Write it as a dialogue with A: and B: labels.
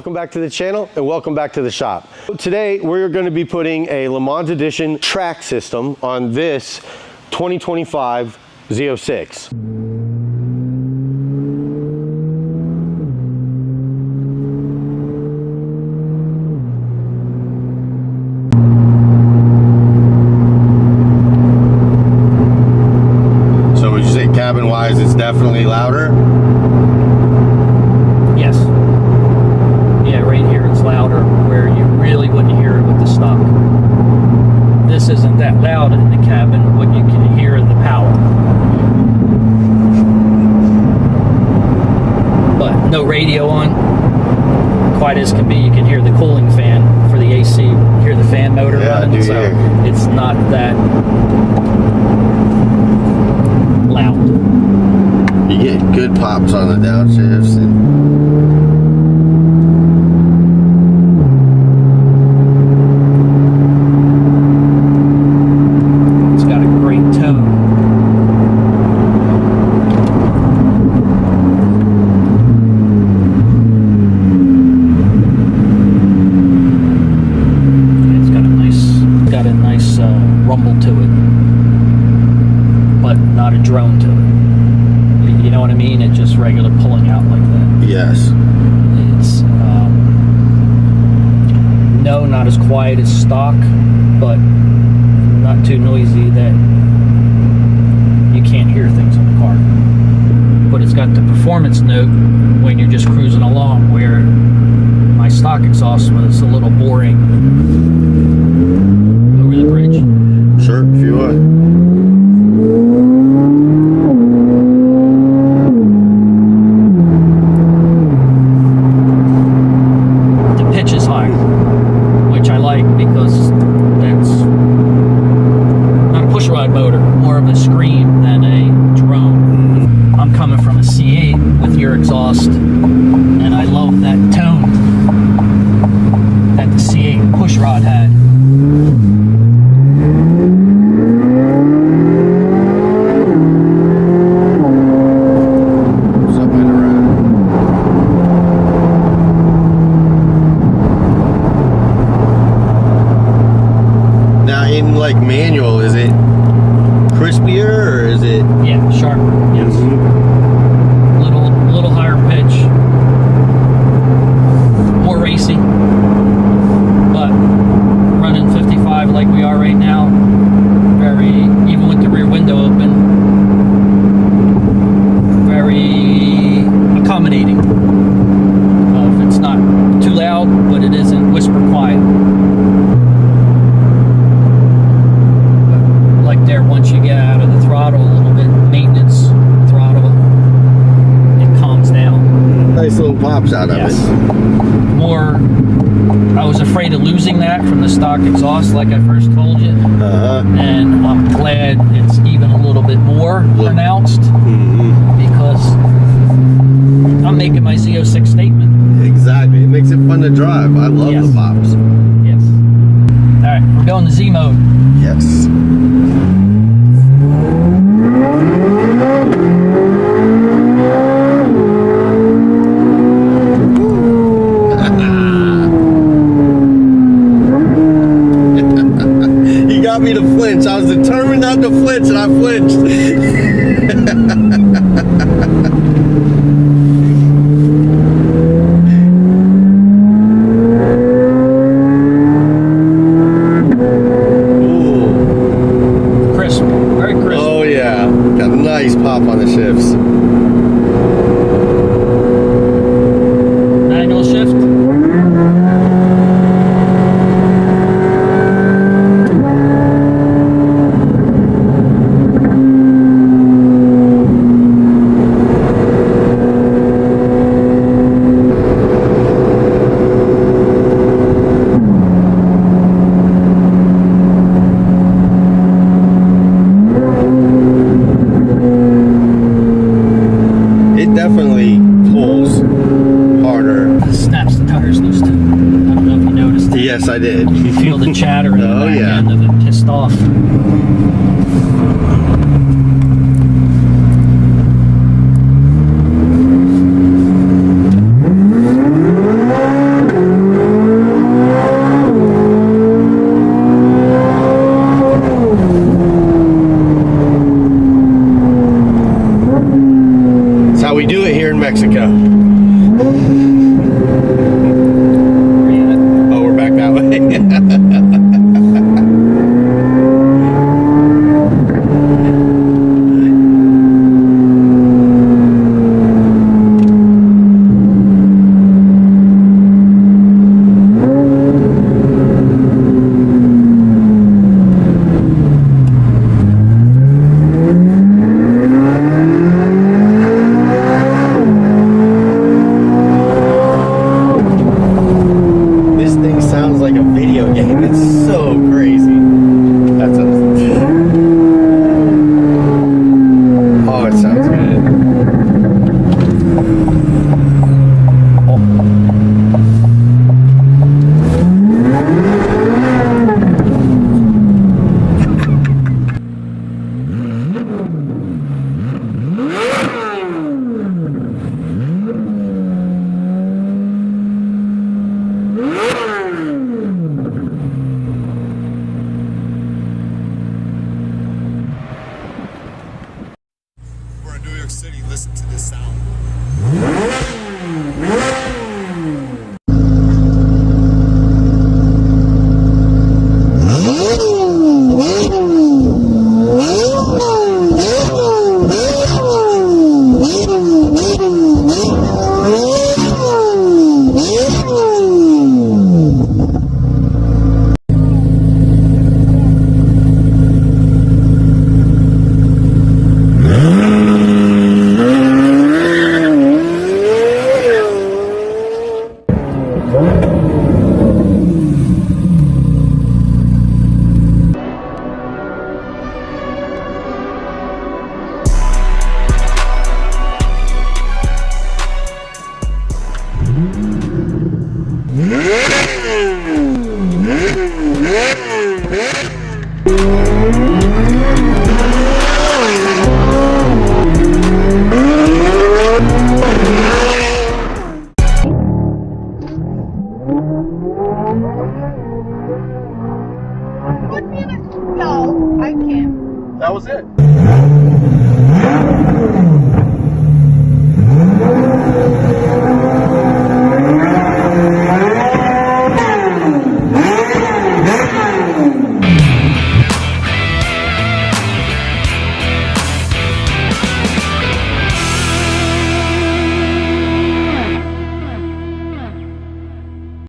A: welcome back to the channel and welcome back to the shop. Today we're going to be putting a LeMans Edition track system on this 2025 Z06. So would you say cabin wise it's definitely louder?
B: Yes. Yeah, right here it's louder where you really wouldn't hear it with the stock. This isn't that loud in the cabin, what you can hear in the power. But no radio on. Quiet as can be, you can hear the cooling fan for the AC, hear the fan motor running, so it's not that loud.
A: You get good pops on the downshifts.
B: It's got a great tone. It's got a nice rumble to it, but not a drone to it. You know what I mean? It's just regular pulling out like that.
A: Yes.
B: It's no, not as quiet as stock, but not too noisy that you can't hear things in the car. But it's got the performance note when you're just cruising along, where my stock exhaust was a little boring over the bridge.
A: Sure, if you want. Because that's not a pushrod motor, more of a scream than a drone. I'm coming from a C8 with your exhaust, and I love that tone that the C8 pushrod had. Like manual, is it crispier or is it?
B: Yeah, sharp. Yes. Little higher pitch, more racy, but running 55 like we are right now, very, even with the rear window open, very accommodating. If it's not too loud, but it isn't whisper quiet. There, once you get out of the throttle a little bit, maintenance throttle, it calms down.
A: Nice little pops out of it.
B: More, I was afraid of losing that from the stock exhaust like I first told you. And I'm glad it's even a little bit more pronounced because I'm making my Z06 statement. Exactly,
A: it makes it fun to drive. I love the pops.
B: Yes. Alright, we're going to Z mode.
A: Yes. You got me to flinch. I was determined not to flinch, and I flinched. Nice pop on the shifts.
B: Manual shift.
A: Definitely pulls harder.
B: Snaps the tires loose too. I don't know if you noticed that.
A: Yes, I did.
B: You feel the chatter in the back end of it, pissed off.
C: here in Mexico.